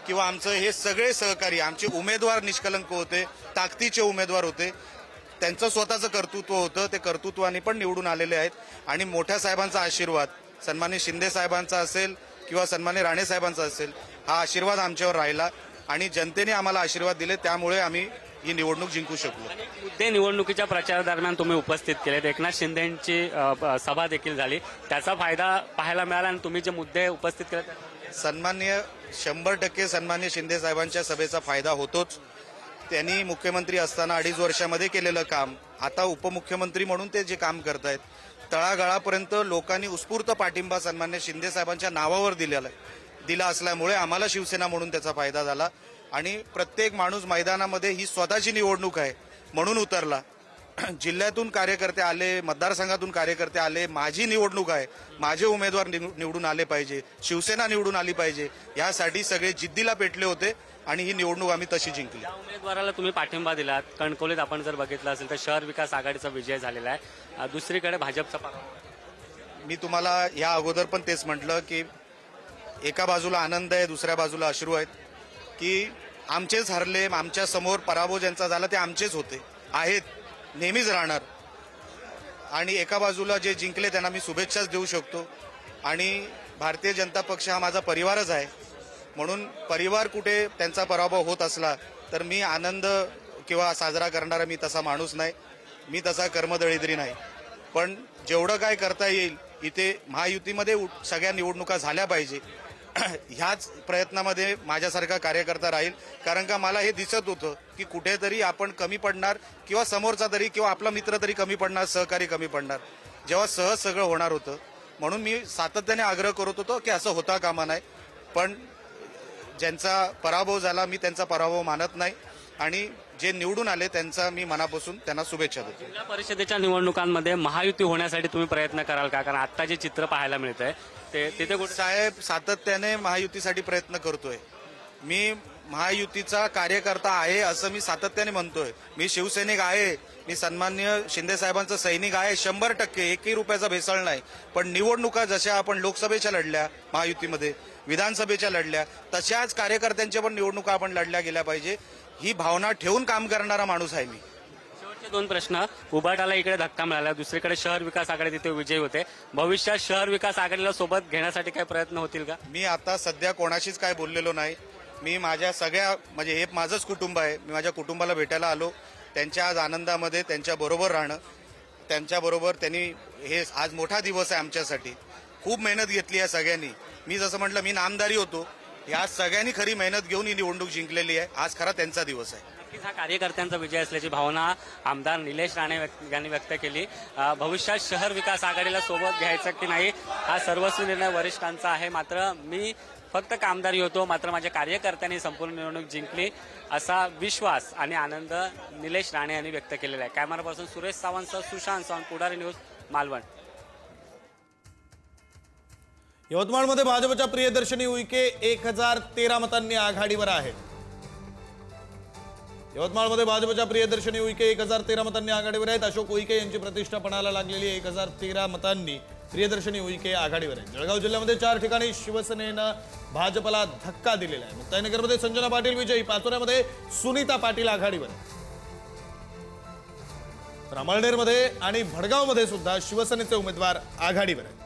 Speaker 2: किंवा आमचं हे सगळे सहकारी, आमचे उमेदवार निष्कलंक होते, ताकदीचे उमेदवार होते. त्यांचं स्वतःचं कर्तृत्व होतं. ते कर्तृत्वाने पण निवडून आलेले आहेत. आणि मोठ्या साहेबांचा आशीर्वाद, सन्मान्य शिंदे साहेबांचा असेल किंवा सन्मान्य राणे साहेबांचा असेल, हा आशीर्वाद आमच्यावर राहिला आणि जनतेने आम्हाला आशीर्वाद दिले. त्यामुळे आम्ही ही निवडणूक जिंकू शकलो.
Speaker 3: मुद्दे निवडणुकीच्या प्रचारादरम्यान तुम्ही उपस्थित केलेत. एकनाथ शिंदेची सभा देखील झाली. त्याचा फायदा पाहायला मिळाला आणि तुम्ही जे मुद्दे उपस्थित केले
Speaker 2: सन्मान्य 100% सन्मान्य शिंदे साहेबांच्या सभेचा फायदा होतोच. त्यांनी मुख्यमंत्री असताना 2.5 वर्षामध्ये केलेलं काम आता उपमुख्यमंत्री म्हणून ते जे काम करतायत, तळागाळापर्यंत लोकांनी उत्स्फूर्त पाठिंबा सन्मान्य शिंदे साहेबांच्या नावावर दिला असल्यामुळे आम्हाला शिवसेना म्हणून त्याचा फायदा झाला. आणि प्रत्येक माणूस मैदानामध्ये ही स्वतःची निवडणूक आहे म्हणून उतरला. जिल्ह्यातून कार्यकर्ते आले, मतदारसंघातून कार्यकर्ते आले. माझी निवडणूक आहे, माझे उमेदवार निवडून आले पाहिजे, शिवसेना निवडून आली पाहिजे, यासाठी सगळे जिद्दीला पेटले होते आणि ही निवडणूक आम्ही तशी जिंकली.
Speaker 3: या उमेदवाराला तुम्ही पाठिंबा दिलात. कणकवलीत आपण जर बघितलं असेल तर शहर विकास आघाडीचा विजय झालेला आहे. दुसरीकडे भाजपचा पराभव.
Speaker 2: मी तुम्हाला या अगोदर पण तेच म्हटलं की एका बाजूला आनंद आहे, दुसऱ्या बाजूला अश्रू आहेत. की आमचेच हरले, आमच्या समोर पराभव ज्यांचा झाला ते आमचेच होते, आहेत, नेहमीच राहणार. आणि एका बाजूला जे जिंकले त्यांना मी शुभेच्छाच देऊ शकतो. आणि भारतीय जनता पक्ष हा माझा परिवारच आहे. म्हणून परिवार कुठे त्यांचा पराभव होत असला तर मी आनंद किंवा साजरा करणारा मी तसा माणूस नाही, मी तसा कर्मदळिद्री नाही. पण जेवढं काय करता येईल इथे महायुतीमध्ये सगळ्या निवडणुका झाल्या पाहिजे ह्याच प्रयत्नामध्ये माझ्यासारखा कार्यकर्ता राहील. कारण का मला हे दिसत होतं की कुठेतरी आपण कमी पडणार किंवा समोरचा तरी किंवा आपला मित्र तरी कमी पडणार, सहकारी कमी पडणार, जेव्हा सहज सगळं होणार होतं. म्हणून मी सातत्याने आग्रह करत होतो की असं होता कामा नाही. पण ज्यांचा पराभव झाला मी त्यांचा पराभव मानत नाही. आणि जे निवडून आले त्यांचा मी मनापासून त्यांना शुभेच्छा देतो.
Speaker 3: जिल्हा परिषदेच्या निवडणुकांमध्ये महायुती होण्यासाठी तुम्ही प्रयत्न कराल का? कारण आता जे चित्र पाहायला मिळतंय ते तिथे कुठे
Speaker 2: साहेब सातत्याने महायुतीसाठी प्रयत्न करतोय. मी महायुतीचा कार्यकर्ता आहे असं मी सातत्याने म्हणतोय. मी शिवसैनिक आहे, मी सन्माननीय शिंदे साहेबांचा सैनिक आहे 100%, एकही रुपयाचा भेसळ नाही. पण निवडणुका जशा आपण लोकसभेच्या लढल्या महायुतीमध्ये, विधानसभेच्या लढल्या, तशाच कार्यकर्त्यांच्या पण निवडणुका आपण लढल्या गेल्या पाहिजे. ही भावना ठेवून काम करणारा माणूस आहे मी.
Speaker 3: शेवटचे 2 प्रश्न. उबाटाला इकडे धक्का मिळाला, दुसरीकडे शहर विकास आघाडी तिथे विजयी होते. भविष्यात शहर विकास आघाडीला सोबत घेण्यासाठी काही प्रयत्न होतील का?
Speaker 2: मी आता सध्या कोणाशीच काय बोललेलो नाही. मी माझ्या सगळ्या म्हणजे हे माझंच कुटुंब आहे. मी माझ्या कुटुंबाला भेटायला आलो. त्यांच्या आज आनंदामध्ये त्यांच्याबरोबर राहणं, त्यांच्याबरोबर त्यांनी हे आज मोठा दिवस आहे आमच्यासाठी. खूप मेहनत घेतली आहे सगळ्यांनी. मी जसं म्हटलं मी नामदारी होतो, या सगळ्यांनी खरी मेहनत घेऊन ही निवडणूक जिंकलेली आहे. आज खरा त्यांचा दिवस आहे.
Speaker 3: नक्कीच हा कार्यकर्त्यांचा विजय असल्याची भावना आमदार निलेश राणे यांनी व्यक्त केली. भविष्यात शहर विकास आघाडीला सोबत घ्यायचं की नाही हा सर्वस्वी निर्णय वरिष्ठांचा आहे. मात्र मी फक्त कामदारी होतो, मात्र माझ्या कार्यकर्त्यांनी संपूर्ण निवडणूक जिंकली असा विश्वास आणि आनंद निलेश राणे यांनी व्यक्त केलेला आहे. कॅमेरापासून सुरेश सावंतसह सुशांत सावंत, पुढारी न्यूज, मालवण.
Speaker 1: यवतमाळमध्ये भाजपच्या प्रियदर्शनी उईके 1013 मतांनी आघाडीवर आहेत. यवतमाळमध्ये भाजपच्या प्रियदर्शनी उईके 1013 मतांनी आघाडीवर आहेत. अशोक उईके यांची प्रतिष्ठा पणाला लागलेली 1013 मतांनी प्रियदर्शनी उईके आघाडीवर आहेत. जळगाव जिल्ह्यामध्ये 4 ठिकाणी शिवसेनेनं भाजपला धक्का दिलेला आहे. मुक्ताईनगरमध्ये संजना पाटील विजयी, पाचोऱ्यामध्ये सुनीता पाटील आघाडीवर आहेत. तर अमळनेरमध्ये आणि भडगावमध्ये सुद्धा शिवसेनेचे उमेदवार आघाडीवर आहेत.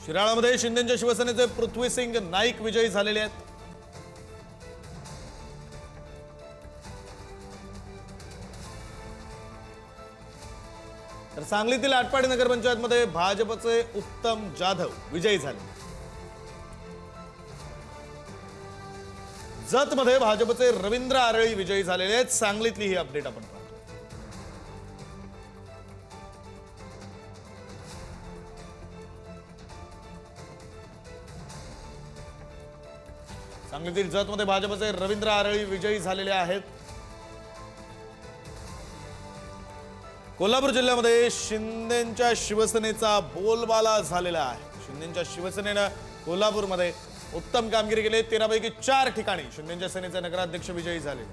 Speaker 1: शिराळामध्ये शिंदेच्या शिवसेनेचे पृथ्वीसिंग नाईक विजयी झालेले आहेत. तर सांगलीतील आटपाडी नगरपंचायतमध्ये भाजपचे उत्तम जाधव विजयी झाले. जतमध्ये भाजपचे रवींद्र आरळी विजयी झालेले आहेत. सांगलीतली ही अपडेट आपण पाहतो. सांगलीतील जतमध्ये भाजपचे रवींद्र आरळी विजयी झालेले आहेत. कोल्हापूर जिल्ह्यामध्ये शिंदेच्या शिवसेनेचा बोलबाला झालेला आहे. शिंदेच्या शिवसेनेनं कोल्हापूरमध्ये उत्तम कामगिरी केली. 13 पैकी 4 ठिकाणी शिंदेच्या सेनेचे नगराध्यक्ष विजयी झाले.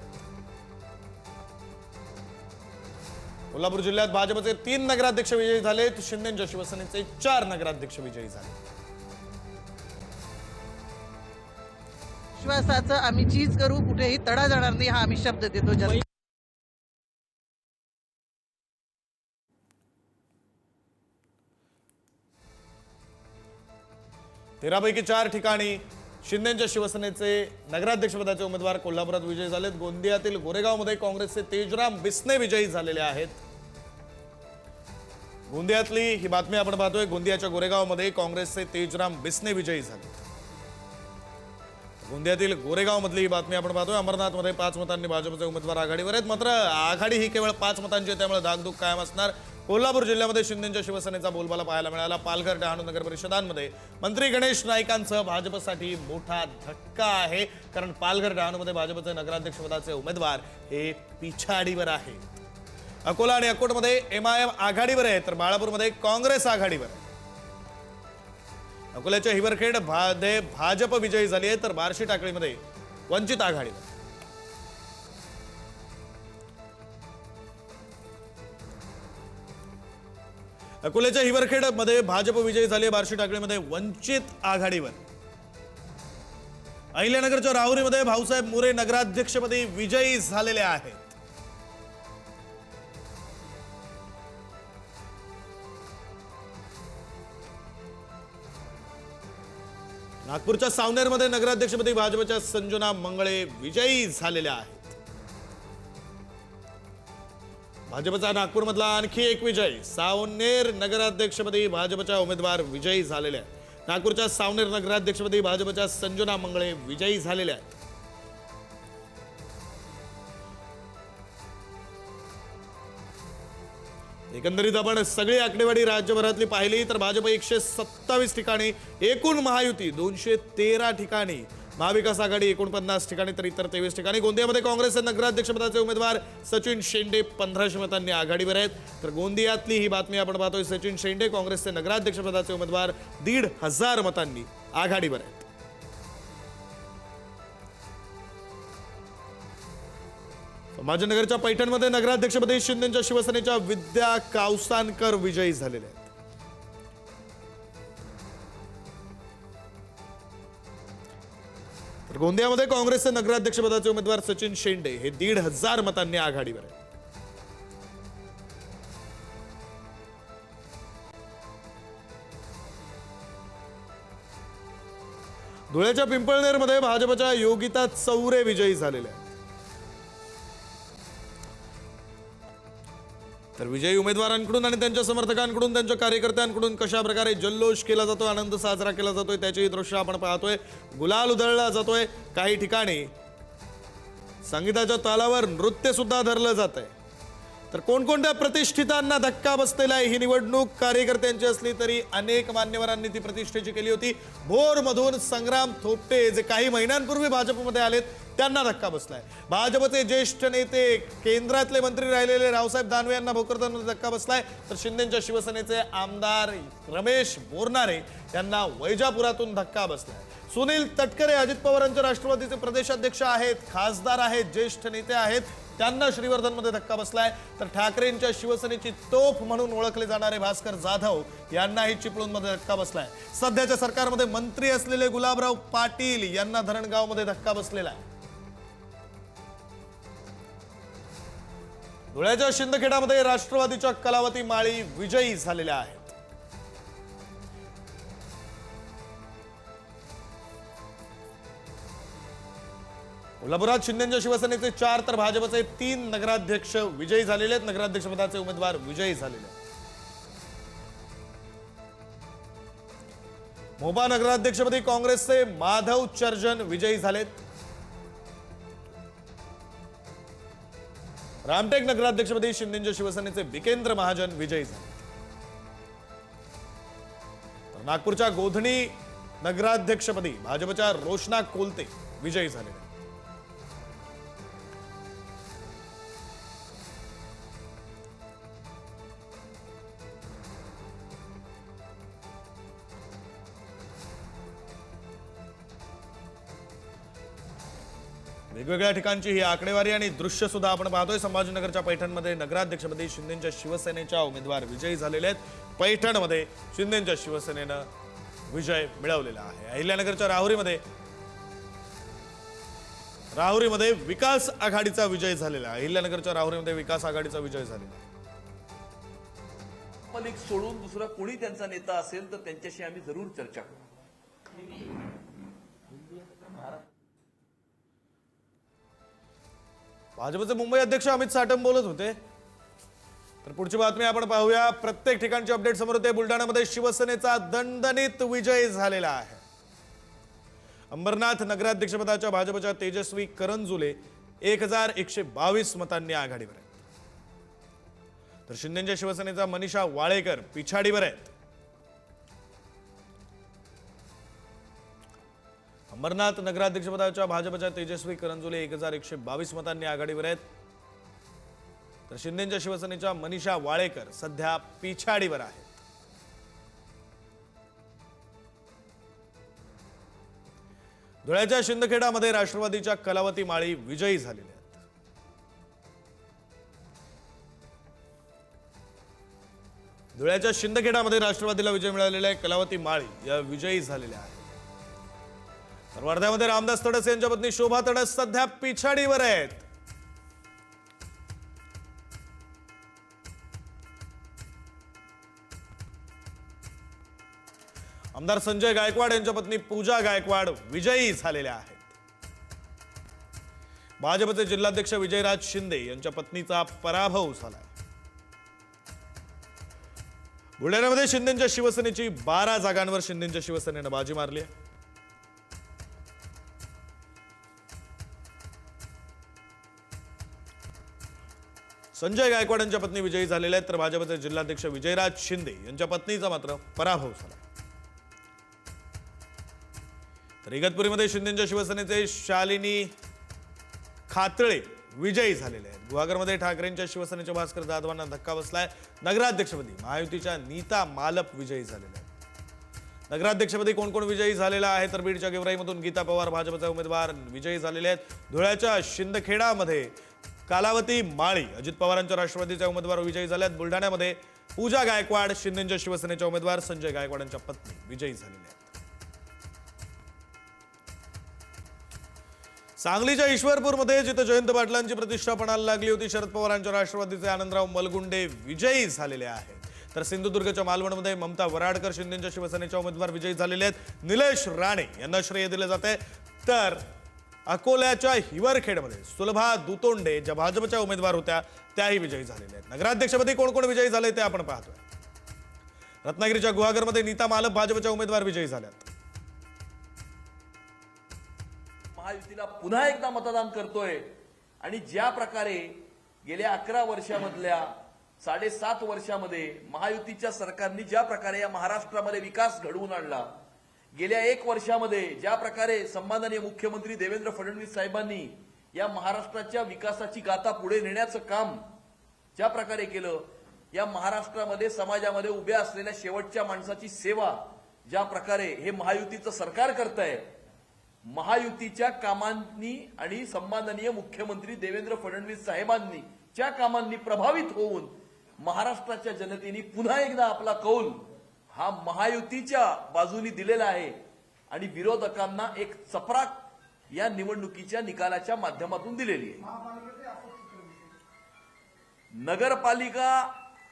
Speaker 1: कोल्हापूर जिल्ह्यात भाजपचे 3 नगराध्यक्ष विजयी झाले. शिंदेच्या शिवसेनेचे 4 नगराध्यक्ष विजयी झाले.
Speaker 4: विश्वासाचं आम्ही चीज करू, कुठेही तडा जाणार नाही हा आम्ही शब्द देतो.
Speaker 1: 13 पैकी 4 ठिकाणी शिंदेच्या शिवसेनेचे नगराध्यक्षपदाचे उमेदवार कोल्हापुरात विजयी झालेत. गोंदियातील गोरेगावमध्ये काँग्रेसचे तेजराम बिस्ने विजयी झालेले आहेत. गोंदियातली ही बातमी आपण पाहतोय. गोंदियाच्या गोरेगावमध्ये काँग्रेसचे तेजराम बिस्ने विजयी झाले. गोंदियातील गोरेगावमधली ही बातमी आपण पाहतोय. अमरनाथमध्ये 5 मतांनी भाजपचे उमेदवार आघाडीवर आहेत. मात्र आघाडी ही केवळ 5 मतांची आहे, त्यामुळे धाकधूक कायम असणार. कोल्हापूर जिल्ह्यामध्ये शिंदेच्या शिवसेनेचा बोलबाला पाहायला मिळाला. पालघर, डहाणू नगर परिषदांमध्ये मंत्री गणेश नाईकांसह भाजपसाठी मोठा धक्का आहे. कारण पालघर, डहाणूमध्ये भाजपचे नगराध्यक्षपदाचे उमेदवार हे पिछाडीवर आहेत. अकोला आणि अकोटमध्ये MIM आघाडीवर आहे, तर बाळापूरमध्ये काँग्रेस आघाडीवर आहे. अकोल्याच्या हिवरखेड भाजप विजयी झाली आहे, तर बार्शी टाकळीमध्ये वंचित आघाडीवर. अकोल्याच्या हिवरखेड मध्ये भाजप विजयी झाली आहे, बार्शी टाकळीमध्ये वंचित आघाडीवर. अहिल्यानगरच्या राहुरीमध्ये भाऊसाहेब मोरे नगराध्यक्षपदी विजयी झालेले आहेत. नागपूरच्या सावनेरमध्ये नगराध्यक्षपदी भाजपच्या संजना मंगळे विजयी झालेल्या आहेत. भाजपचा नागपूरमधला आणखी एक विजय. सावनेर नगराध्यक्षपदी भाजपच्या उमेदवार विजयी झालेले आहेत. नागपूरच्या सावनेर नगराध्यक्षपदी भाजपच्या संजना मंगळे विजयी झालेल्या आहेत. एकंदरीत आपण सगळी आकडेवारी राज्यभरातली पाहिली तर भाजप 127 ठिकाणी, एकूण महायुती 213 ठिकाणी महाविकास आघाडी 49 ठिकाणी तर इतर 23 ठिकाणी. गोंदियामध्ये काँग्रेसचे नगराध्यक्षपदाचे उमेदवार सचिन शेंडे 1500 मतांनी आघाडीवर आहेत. तर गोंदियातली ही बातमी आपण पाहतोय. सचिन शेंडे काँग्रेसचे नगराध्यक्षपदाचे उमेदवार 1,500 मतांनी आघाडीवर आहेत. संभाजीनगरच्या पैठणमध्ये नगराध्यक्षपदी शिंदेच्या शिवसेनेच्या विद्या कावसानकर विजयी झालेले आहेत. तर गोंदियामध्ये काँग्रेसचे नगराध्यक्षपदाचे उमेदवार सचिन शेंडे हे 1,500 मतांनी आघाडीवर आहेत. धुळ्याच्या पिंपळनेरमध्ये भाजपच्या योगिता चौरे विजयी झालेल्या आहेत. तर विजयी उमेदवारांकडून आणि त्यांच्या समर्थकांकडून त्यांच्या कार्यकर्त्यांकडून कशा प्रकारे जल्लोष केला जातोय, आनंद साजरा केला जातोय त्याची दृश्य आपण पाहतोय. गुलाल उधळला जातोय. काही ठिकाणी संगीताच्या तालावर नृत्य सुद्धा धरलं जात आहे. तर कोणकोणत्या प्रतिष्ठितांना धक्का बसलेला आहे. ही निवडणूक कार्यकर्त्यांची असली तरी अनेक मान्यवरांनी ती प्रतिष्ठेची केली होती. भोरमधून संग्राम थोपटे जे काही महिन्यांपूर्वी भाजपमध्ये आलेत त्यांना धक्का बसलाय. भाजपचे ज्येष्ठ नेते केंद्रातले मंत्री राहिलेले रावसाहेब दानवे यांना भोकरदनमध्ये धक्का बसलाय. तर शिंदेच्या शिवसेनेचे आमदार रमेश बोरनारे यांना वैजापुरातून धक्का बसलाय. सुनील तटकरे अजित पवारांच्या राष्ट्रवादीचे प्रदेशाध्यक्ष आहेत, खासदार आहेत, ज्येष्ठ नेते आहेत, त्यांना श्रीवर्धनमध्ये धक्का बसलाय. तर ठाकरेंच्या शिवसेनेची तोफ म्हणून ओळखले जाणारे भास्कर जाधव यांनाही चिपळूणमध्ये धक्का बसलाय. सध्याच्या सरकारमध्ये मंत्री असलेले गुलाबराव पाटील यांना धरणगावमध्ये धक्का बसलेला आहे. धुळ्याच्या शिंदखेडामध्ये राष्ट्रवादीच्या कलावती माळी विजयी झालेल्या आहेत. कोल्हापुरात शिंदेच्या शिवसेनेचे 4 तर भाजपचे 3 नगराध्यक्ष विजयी झालेले आहेत. नगराध्यक्षपदाचे उमेदवार विजयी झालेले आहेत. मोबा नगराध्यक्षपदी काँग्रेसचे माधव चर्जन विजयी झालेत. रामटेक नगराध्यक्षपदी शिंदेच्या शिवसेनेचे बिकेंद्र महाजन विजयी झाले. तर नागपूरच्या गोधनी नगराध्यक्षपदी भाजपच्या रोशना कोलते विजयी झाले. वेगवेगळ्या ठिकाणची ही आकडेवारी आणि दृश्य सुद्धा आपण पाहतोय. संभाजीनगरच्या पैठणमध्ये नगराध्यक्षपदी शिंदेच्या शिवसेनेच्या उमेदवार विजयी झालेले आहेत. पैठणमध्ये शिंदेच्या शिवसेनेनं विजय मिळवलेला आहे. अहिल्यानगरच्या राहुरीमध्ये विकास आघाडीचा विजय झालेला आहे. अहिल्यानगरच्या राहुरीमध्ये विकास आघाडीचा विजय झालेला आहे.
Speaker 5: मलिक सोडून दुसरा कोणी त्यांचा नेता असेल तर त्यांच्याशी आम्ही जरूर चर्चा करू.
Speaker 1: भाजपचे मुंबई अध्यक्ष अमित साटम बोलत होते. तर पुढची बातमी आपण पाहूया. प्रत्येक ठिकाणची अपडेट समोर होते. बुलढाण्यामध्ये शिवसेनेचा दणदणीत विजय झालेला आहे. अंबरनाथ नगराध्यक्षपदाच्या भाजपच्या तेजस्वी करंजुले 1122 मतांनी आघाडीवर आहेत. तर शिंदेच्या शिवसेनेचा मनीषा वाळेकर पिछाडीवर आहेत. अंबरनाथ नगराध्यक्षपदाच्या भाजपच्या तेजस्वी करंजुले 1122 मतांनी आघाडीवर आहेत. तर शिंदेच्या शिवसेनेच्या मनीषा वाळेकर सध्या पिछाडीवर आहेत. धुळ्याच्या शिंदखेडामध्ये राष्ट्रवादीच्या कलावती माळी विजयी झालेल्या आहेत. धुळ्याच्या शिंदखेडामध्ये राष्ट्रवादीला विजय मिळालेला आहे. कलावती माळी या विजयी झालेल्या आहेत. तर वर्ध्यामध्ये रामदास तडस यांच्या पत्नी शोभा तडस सध्या पिछाडीवर आहेत. आमदार संजय गायकवाड यांच्या पत्नी पूजा गायकवाड विजयी झालेल्या आहेत. भाजपचे जिल्हाध्यक्ष विजयराज शिंदे यांच्या पत्नीचा पराभव झाला. बुलढाण्यामध्ये शिंदेच्या शिवसेनेची 12 जागांवर शिंदेच्या शिवसेनेनं बाजी मारली आहे. संजय गायकवाड यांच्या पत्नी विजयी झालेल्या आहेत. तर भाजपचे जिल्हाध्यक्ष विजयराज शिंदे यांच्या पत्नीचा मात्र पराभव झाला. तर इगतपुरीमध्ये शिंदेच्या शिवसेनेचे शालिनी खातळे विजयी झालेले आहेत. गुहागरमध्ये ठाकरेंच्या शिवसेनेचे भास्कर जाधवांना धक्का बसलाय. नगराध्यक्षपदी महायुतीच्या नीता मालप विजयी झालेल्या आहेत. नगराध्यक्षपदी कोण कोण विजयी झालेला आहे तर बीडच्या गेवराईमधून गीता पवार भाजपचे उमेदवार विजयी झालेले आहेत. धुळ्याच्या शिंदखेडामध्ये कालावती माळी अजित पवारांच्या राष्ट्रवादीचे उमेदवार विजयी झाले आहेत. बुलढाण्यामध्ये पूजा गायकवाड शिंदेच्या शिवसेनेच्या उमेदवार संजय गायकवाडांच्या पत्नी विजयी झालेल्या आहेत. सांगलीच्या ईश्वरपूरमध्ये जिथे जयंत पाटलांची प्रतिष्ठा पणाला लागली होती शरद पवारांच्या राष्ट्रवादीचे आनंदराव मलगुंडे विजयी झालेले आहेत. तर सिंधुदुर्गच्या मालवणमध्ये ममता वराडकर शिंदेच्या शिवसेनेच्या उमेदवार विजयी झालेले आहेत. निलेश राणे यांना श्रेय दिले जाते. तर अकोल्याच्या हिवरखेडमध्ये सुलभा दुतोंडे ज्या भाजपच्या उमेदवार होत्या त्याही विजयी झालेल्या आहेत. नगराध्यक्षपदी कोण कोण विजयी झाले ते आपण पाहतोय. रत्नागिरीच्या गुहागरमध्ये नीता मालप भाजपच्या उमेदवार विजयी झाल्यात.
Speaker 5: महायुतीला पुन्हा एकदा मतदान करतोय आणि ज्या प्रकारे गेल्या 11 वर्षामधल्या 7.5 वर्षामध्ये महायुतीच्या सरकारने ज्या प्रकारे या महाराष्ट्रामध्ये विकास घडवून आणला, गेल्या 1 वर्षामध्ये ज्या प्रकारे सन्माननीय मुख्यमंत्री देवेंद्र फडणवीस साहेबांनी या महाराष्ट्राच्या विकासाची गाथा पुढे नेण्याचं काम ज्या प्रकारे केलं, या महाराष्ट्रामध्ये समाजामध्ये उभ्या असलेल्या शेवटच्या माणसाची सेवा ज्या प्रकारे हे महायुतीचं सरकार करतंय, महायुतीच्या कामांनी आणि सन्माननीय मुख्यमंत्री देवेंद्र फडणवीस साहेबांनी च्या कामांनी प्रभावित होऊन महाराष्ट्राच्या जनतेने पुन्हा एकदा आपला कौल हा महायुतीच्या बाजूनी दिलेला आहे आणि विरोधकांना एक चपराक या निवडणुकीच्या निकालाच्या माध्यमातून दिलेली आहे. नगरपालिका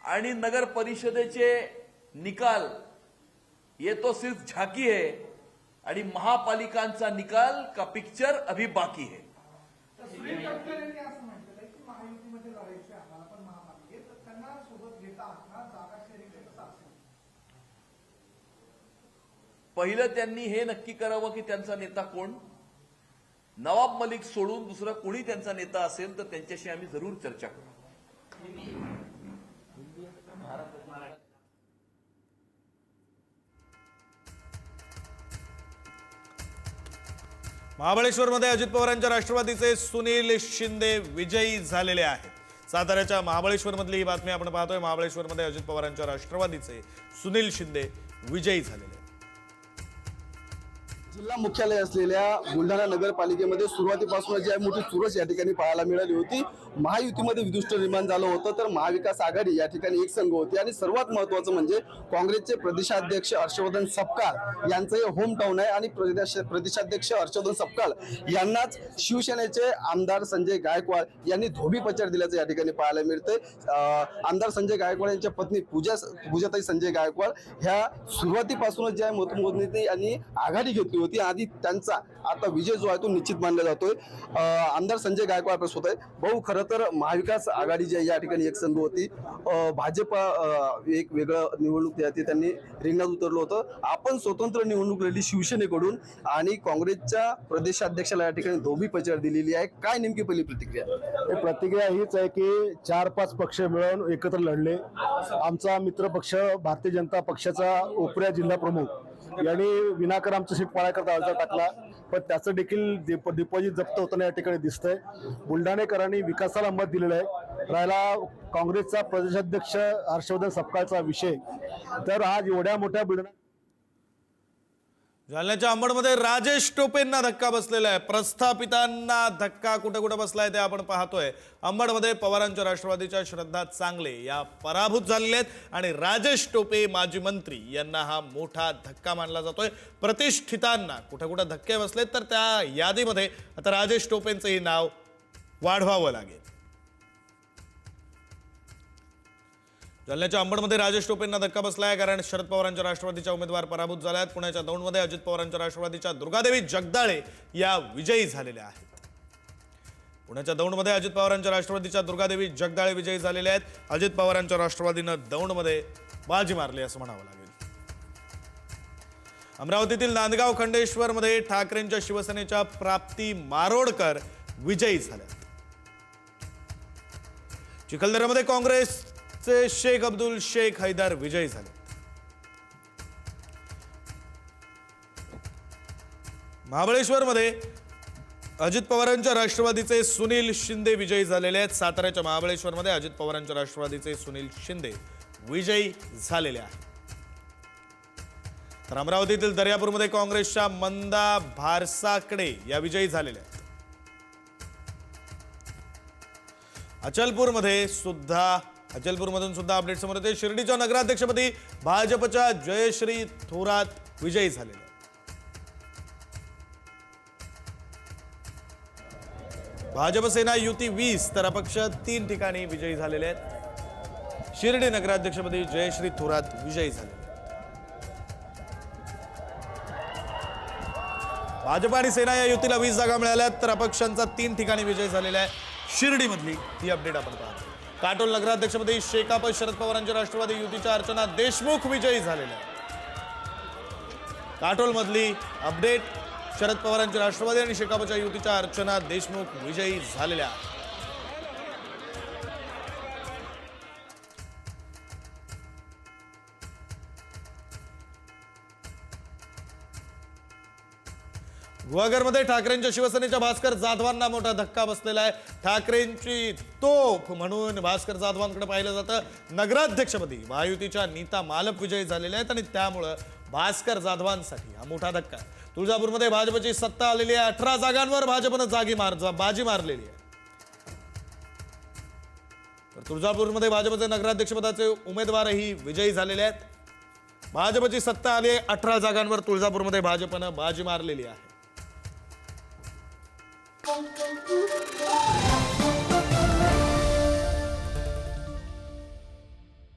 Speaker 5: आणि नगर परिषदेचे निकाल ये तो सिर्फ झाकी है आणि महापालिकांचा निकाल का पिक्चर अभी बाकी है. पहिलं त्यांनी हे नक्की करावं की त्यांचा नेता कोण. नवाब मलिक सोडून दुसरा कोणी त्यांचा नेता असेल तर त्यांच्याशी आम्ही जरूर चर्चा करू.
Speaker 1: महाबळेश्वरमध्ये अजित पवारांच्या राष्ट्रवादीचे सुनील शिंदे विजयी झालेले आहेत. साताऱ्याच्या महाबळेश्वरमधली ही बातमी आपण पाहतोय. महाबळेश्वरमध्ये अजित पवारांच्या राष्ट्रवादीचे सुनील शिंदे विजयी झालेले आहेत.
Speaker 6: जिल्हा मुख्यालय असलेल्या बुलढाणा नगरपालिकेमध्ये सुरुवातीपासून जी मोठी चुरस या ठिकाणी पाहायला मिळाली होती. महायुतीमध्ये विदुष्ट निर्माण झालं होतं तर महाविकास आघाडी या ठिकाणी एकसंघ होती आणि सर्वात महत्त्वाचं म्हणजे काँग्रेसचे प्रदेशाध्यक्ष हर्षवर्धन सपकाळ यांचं हे होम टाउन आहे आणि प्रदेशाध्यक्ष हर्षवर्धन सपकाळ यांनाच शिवसेनेचे आमदार संजय गायकवाड यांनी धोबीपछाड दिल्याचं या ठिकाणी पाहायला मिळतंय. आमदार संजय गायकवाड यांच्या पत्नी पूजाताई संजय गायकवाड ह्या सुरुवातीपासूनच ज्या मतमोजणीत यांनी आघाडी घेतली होती आधी त्यांचा आता विजय जो आहे तो निश्चित मानला जातोय. आमदार संजय गायकवाड प्रस्तुत आहे. भाऊ, खरं तर महाविकास आघाडी जी या ठिकाणी एकसंघ होती, भाजप एक वेगळं निवडणूक त्यांनी रिंगणात उतरलं होतं. आपण स्वतंत्र निवडणूक लढली शिवसेनेकडून आणि काँग्रेसच्या प्रदेशाध्यक्षाला या ठिकाणी धोबीपछाड दिलेली आहे. काय नेमकी पहिली प्रतिक्रिया?
Speaker 7: प्रतिक्रिया हीच आहे की 4-5 पक्ष मिळून एकत्र लढले. आमचा मित्र पक्ष भारतीय जनता पक्षाचा उपऱ्या जिल्हा प्रमुख यांनी विनाकारण आमचं सीट पाळण्याकरता अर्ज टाकला, पण त्याचं देखील डिपॉझिट जप्त होताना या ठिकाणी दिसतंय. बुलढाणेकरांनी विकासाला मत दिलेलं आहे. राहिला काँग्रेसचा प्रदेशाध्यक्ष हर्षवर्धन सपकाळचा विषय, तर आज एवढ्या मोठ्या बुलढाणा
Speaker 1: जालन्याच्या अंबडमध्ये राजेश टोपेंना धक्का बसलेला आहे. प्रस्थापितांना धक्का कुठे कुठे बसलाय ते आपण पाहतोय. अंबडमध्ये पवारांच्या राष्ट्रवादीच्या श्रद्धा चांगले या पराभूत झालेले आहेत आणि राजेश टोपे माजी मंत्री यांना हा मोठा धक्का मानला जातोय. प्रतिष्ठितांना कुठे कुठे धक्के बसलेत तर त्या यादीमध्ये आता राजेश टोपेंचंही नाव वाढवावं लागेल. जालन्याच्या अंबडमध्ये राजेश टोपेंना धक्का बसलाय कारण शरद पवारांच्या राष्ट्रवादीच्या उमेदवार पराभूत झाल्या आहेत. पुण्याच्या दौंडमध्ये अजित पवारांच्या राष्ट्रवादीच्या दुर्गादेवी जगदाळे या विजयी झालेल्या आहेत. पुण्याच्या दौंडमध्ये अजित पवारांच्या राष्ट्रवादीच्या दुर्गादेवी जगदाळे विजयी झालेल्या आहेत. अजित पवारांच्या राष्ट्रवादीनं दौंडमध्ये बाजी मारली असं म्हणावं लागेल. अमरावतीतील नांदगाव खंडेश्वरमध्ये ठाकरेंच्या शिवसेनेच्या प्राप्ती मारोडकर विजयी झाल्या. चिखलदऱ्यामध्ये काँग्रेस शेख अब्दुल शेख हैदर विजयी झाले. महाबळेश्वरमध्ये अजित पवारांच्या राष्ट्रवादीचे सुनील शिंदे विजयी झालेले आहेत. साताऱ्याच्या महाबळेश्वरमध्ये अजित पवारांच्या राष्ट्रवादीचे सुनील शिंदे विजयी झालेले आहेत. तर अमरावतीतील दर्यापूरमध्ये काँग्रेसच्या मंदा भारसाकडे या विजयी झालेल्या आहेत. अचलपूरमधून सुद्धा अपडेट समोर येते. शिर्डीच्या नगराध्यक्षपदी भाजपच्या जयश्री थोरात विजयी झालेले आहेत. भाजप सेना युती 20 तर अपक्ष 3 ठिकाणी विजयी झालेले आहेत. शिर्डी नगराध्यक्षपदी जयश्री थोरात विजयी झाले. भाजप आणि सेना या युतीला 20 जागा मिळाल्यात तर अपक्षांचा 3 ठिकाणी विजय झालेला आहे. शिर्डीमधली ही अपडेट आपण पाहतो. काटोल नगराध्यक्षपदी शेकाप शरद पवारांच्या राष्ट्रवादी युतीच्या अर्चना देशमुख विजयी झालेल्या आहेत. काटोलमधली अपडेट शरद पवारांच्या राष्ट्रवादी आणि शेकापच्या युतीच्या अर्चना देशमुख विजयी झालेल्या आहेत. गुहागरमध्ये ठाकरेंच्या शिवसेनेच्या भास्कर जाधवांना मोठा धक्का बसलेला आहे. ठाकरेंची तोफ म्हणून भास्कर जाधवांकडे पाहिलं जातं. नगराध्यक्षपदी महायुतीच्या नीता मालप विजयी झालेल्या आहेत आणि त्यामुळं भास्कर जाधवांसाठी हा मोठा धक्का आहे. तुळजापूरमध्ये भाजपची सत्ता आलेली आहे. 18 जागांवर भाजपनं बाजी मारलेली आहे. तर तुळजापूरमध्ये भाजपचे नगराध्यक्षपदाचे उमेदवारही विजयी झालेले आहेत. भाजपची सत्ता आली आहे. 18 जागांवर तुळजापूरमध्ये भाजपनं बाजी मारलेली आहे.